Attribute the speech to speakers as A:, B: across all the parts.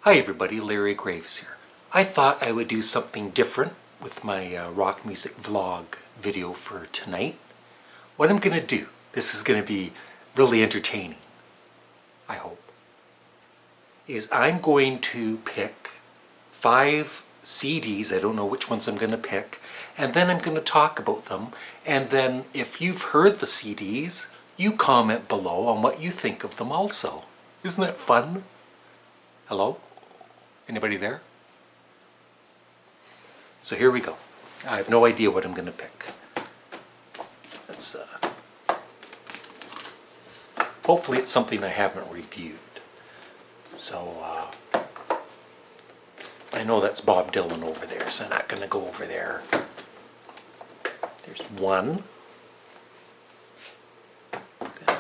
A: Hi everybody, Larry Graves here. I thought I would do something different with my rock music vlog video for tonight. What I'm going to do, this is going to be really entertaining, I hope, is I'm going to pick 5 CDs, I don't know which ones I'm going to pick, and then I'm going to talk about them, and then if you've heard the CDs, you comment below on what you think of them also. Isn't that fun? Hello? Anybody there? So here we go. I have no idea what I'm going to pick. Let's, hopefully it's something I haven't reviewed. So, I know that's Bob Dylan over there, so I'm not going to go over there. There's one. Then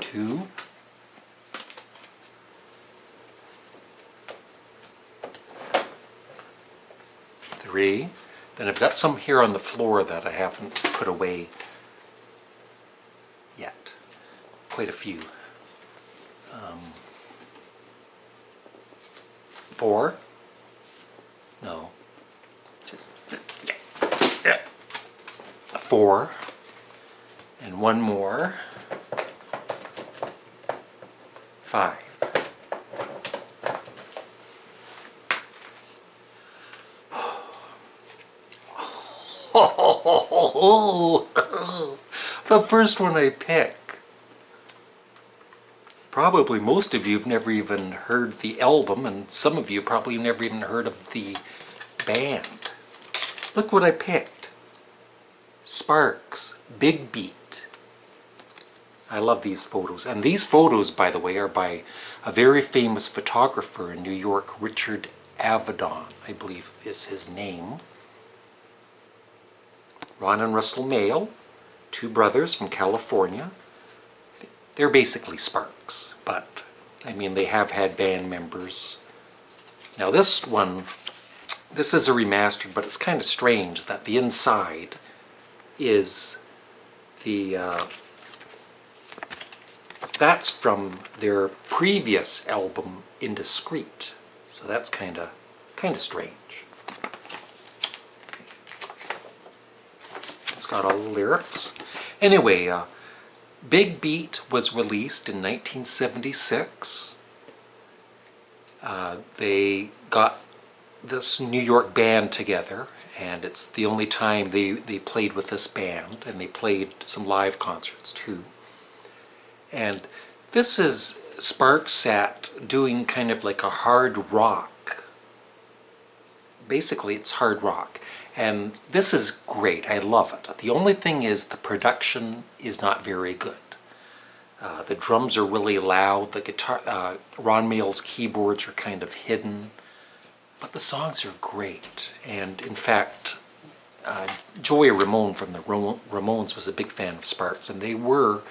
A: 2. 3. Then I've got some here on the floor that I haven't put away yet. Quite a few. 4. No. Just, yeah. 4. And one more. 5. The first one I pick. Probably most of you have never even heard the album, and some of you probably never even heard of the band. Look what I picked. Sparks, Big Beat. I love these photos. And these photos, by the way, are by a very famous photographer in New York, Richard Avedon, I believe is his name. Ron and Russell Mael, 2 brothers from California. They're basically Sparks, but I mean they have had band members. Now this one, this is a remastered, but it's kind of strange that the inside is the, that's from their previous album, Indiscreet. So that's kind of strange. It's got all the lyrics. Anyway, Big Beat was released in 1976. They got this New York band together, and it's the only time they played with this band, and they played some live concerts too. And this is Sparks sat doing kind of like a hard rock. Basically it's hard rock. And this is great, I love it. The only thing is the production is not very good. The drums are really loud, the guitar, Ron Mael's keyboards are kind of hidden, but the songs are great. And in fact, Joey Ramone from the Ramones was a big fan of Sparks, and they were,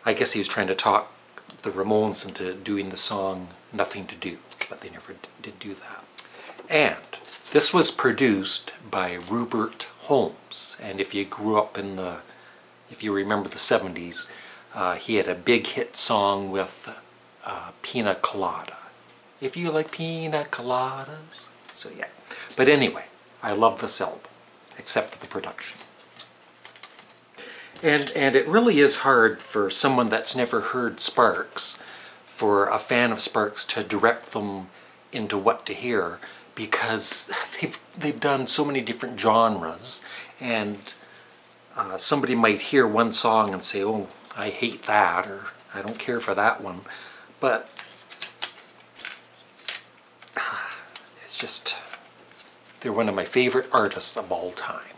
A: I guess he was trying to talk the Ramones into doing the song Nothing to Do, but they never did do that. And this was produced by Rupert Holmes, and if you grew up in the, if you remember the 70s, he had a big hit song with Pina Colada. If you like pina coladas. So yeah. But anyway, I love this album, except for the production. And it really is hard for someone that's never heard Sparks, for a fan of Sparks to direct them into what to hear, because they've done so many different genres, and somebody might hear one song and say, oh, I hate that, or I don't care for that one, but it's just, they're one of my favorite artists of all time.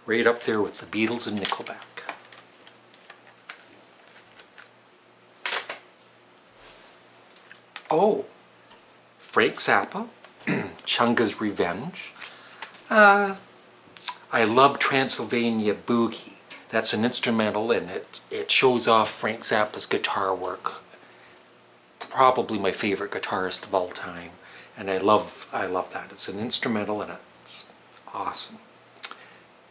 A: Right up there with the Beatles and Nickelback. Oh, Frank Zappa, Chunga's Revenge. I love Transylvania Boogie. That's an instrumental, and it shows off Frank Zappa's guitar work. Probably my favorite guitarist of all time, and I love that. It's an instrumental, and it's awesome.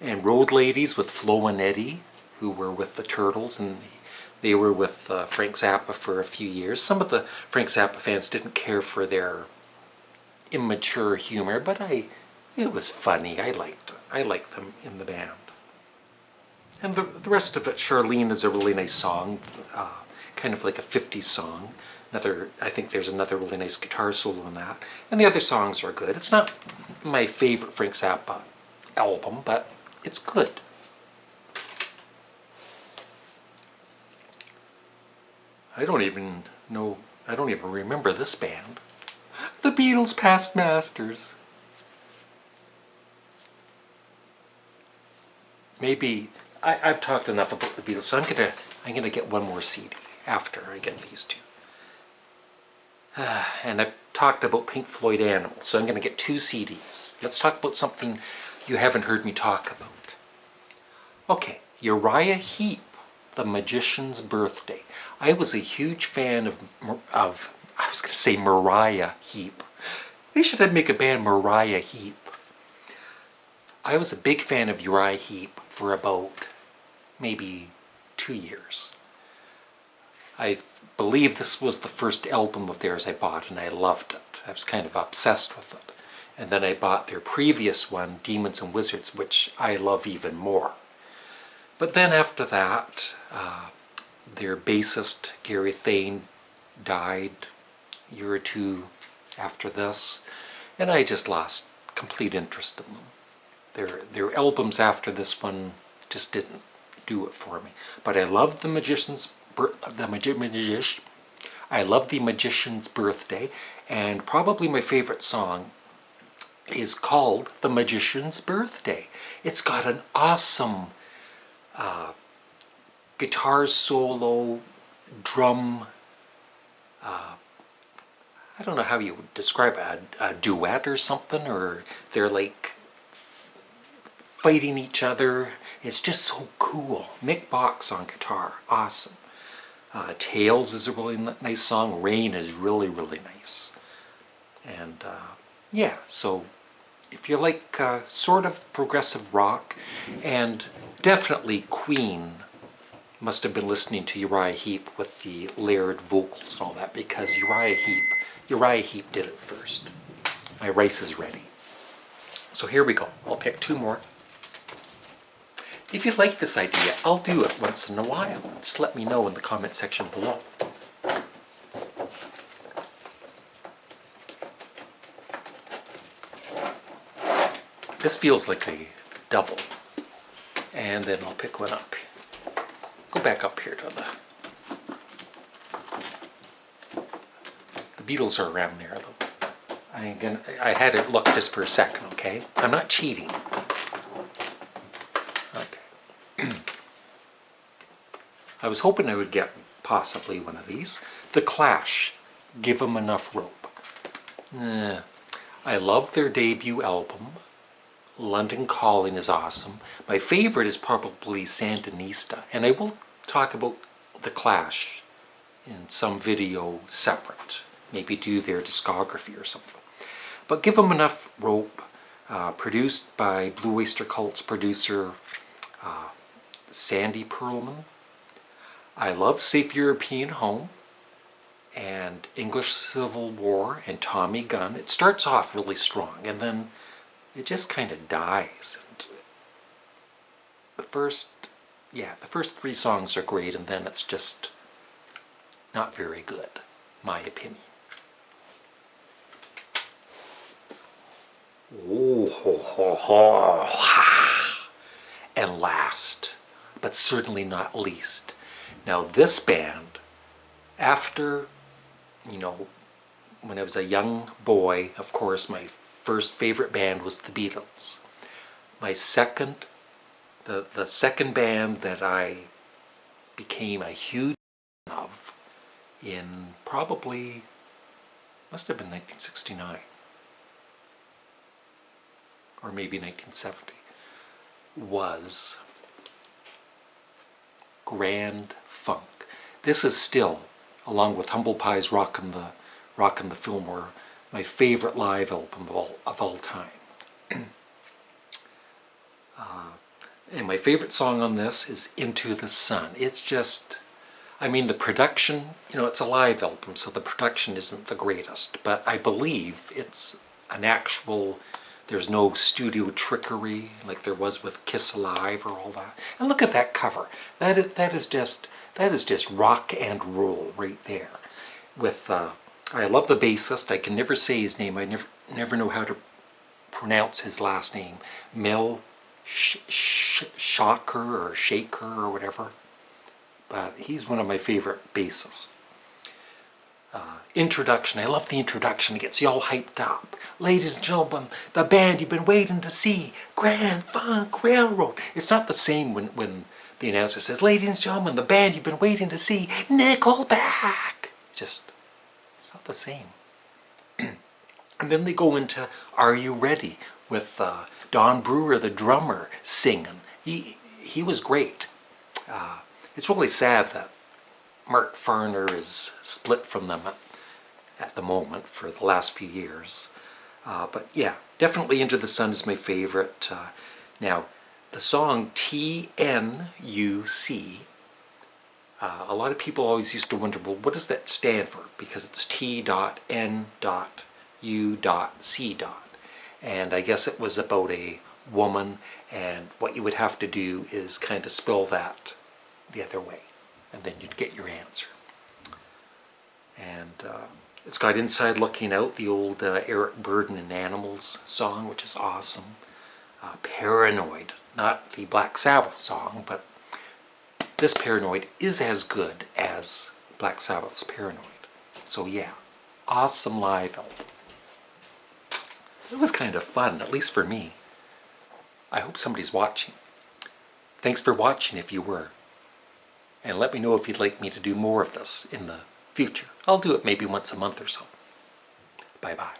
A: And Road Ladies with Flo and Eddie, who were with the Turtles, and they were with Frank Zappa for a few years. Some of the Frank Zappa fans didn't care for their immature humor, but it was funny. I liked them in the band. And the rest of it, Charlene is a really nice song, kind of like a 50s song. I think there's another really nice guitar solo in that. And the other songs are good. It's not my favorite Frank Zappa album, but it's good. I don't even remember this band. The Beatles Past Masters. Maybe I've talked enough about the Beatles, so I'm gonna get one more CD after I get these two. And I've talked about Pink Floyd Animals, so I'm gonna get 2 CDs. Let's talk about something you haven't heard me talk about. Okay, Uriah Heep, The Magician's Birthday. I was a huge fan of I was gonna say Mariah Heep. They should make a band Mariah Heep. I was a big fan of Uriah Heep for about maybe 2 years. I believe this was the first album of theirs I bought, and I loved it. I was kind of obsessed with it. And then I bought their previous one, Demons and Wizards, which I love even more. But then after that, their bassist, Gary Thane, died a year or 2 after this, and I just lost complete interest in them. Their albums after this one just didn't do it for me. But I loved The Magician's Birthday, and probably my favorite song is called The Magician's Birthday. It's got an awesome guitar solo, drum, I don't know how you would describe it, a duet or something, or they're like fighting each other. It's just so cool. Mick Box on guitar, awesome. Tales is a really nice song. Rain is really, really nice. And yeah, so if you like sort of progressive rock, and definitely Queen must have been listening to Uriah Heep with the layered vocals and all that, because Uriah Heep did it first. My rice is ready. So here we go. I'll pick 2 more. If you like this idea, I'll do it once in a while. Just let me know in the comment section below. This feels like a double. And then I'll pick one up. Go back up here to the Beatles are around there though. I had it look just for a second, okay? I'm not cheating. Okay. I was hoping I would get possibly one of these. The Clash, Give 'Em Enough Rope. I love their debut album. London Calling is awesome. My favorite is probably Sandinista, and I will talk about The Clash in some video separate. Maybe do their discography or something. But Give 'Em Enough Rope, produced by Blue Oyster Cult's producer Sandy Pearlman. I love Safe European Home and English Civil War and Tommy Gunn. It starts off really strong, and then it just kind of dies. And the first 3 songs are great, and then it's just not very good, my opinion. Oh, ho, ho, ho. And last, but certainly not least, now this band, after, when I was a young boy, of course, my first favorite band was the Beatles. The second band that I became a huge fan of in probably, must have been 1969. Or maybe 1970, was Grand Funk. This is still, along with Humble Pie's Rockin' the Fillmore, my favorite live album of all time. And my favorite song on this is Into the Sun. It's just, I mean, the production, it's a live album, so the production isn't the greatest, but I believe it's an actual, there's no studio trickery like there was with Kiss Alive or all that. And look at that cover. That is just rock and roll right there. With, I love the bassist. I can never say his name. I never know how to pronounce his last name. Mael Shaker or whatever. But he's one of my favorite bassists. Introduction. I love the introduction. It gets you all hyped up. Ladies and gentlemen, the band you've been waiting to see, Grand Funk Railroad. It's not the same when the announcer says, ladies and gentlemen, the band you've been waiting to see, Nickelback. It's not the same. And then they go into Are You Ready? With Don Brewer, the drummer, singing. He was great. It's really sad that Mark Farner is split from them at the moment for the last few years. But yeah, definitely Into the Sun is my favorite. Now, the song TNUC, a lot of people always used to wonder, well, what does that stand for? Because it's T.N.U.C. And I guess it was about a woman, and what you would have to do is kind of spell that the other way, and then you'd get your answer. And it's got Inside Looking Out, the old Eric Burdon and Animals song, which is awesome. Paranoid, not the Black Sabbath song, but this Paranoid is as good as Black Sabbath's Paranoid. So yeah, awesome live album. It was kind of fun, at least for me. I hope somebody's watching. Thanks for watching if you were. And let me know if you'd like me to do more of this in the future. I'll do it maybe once a month or so. Bye-bye.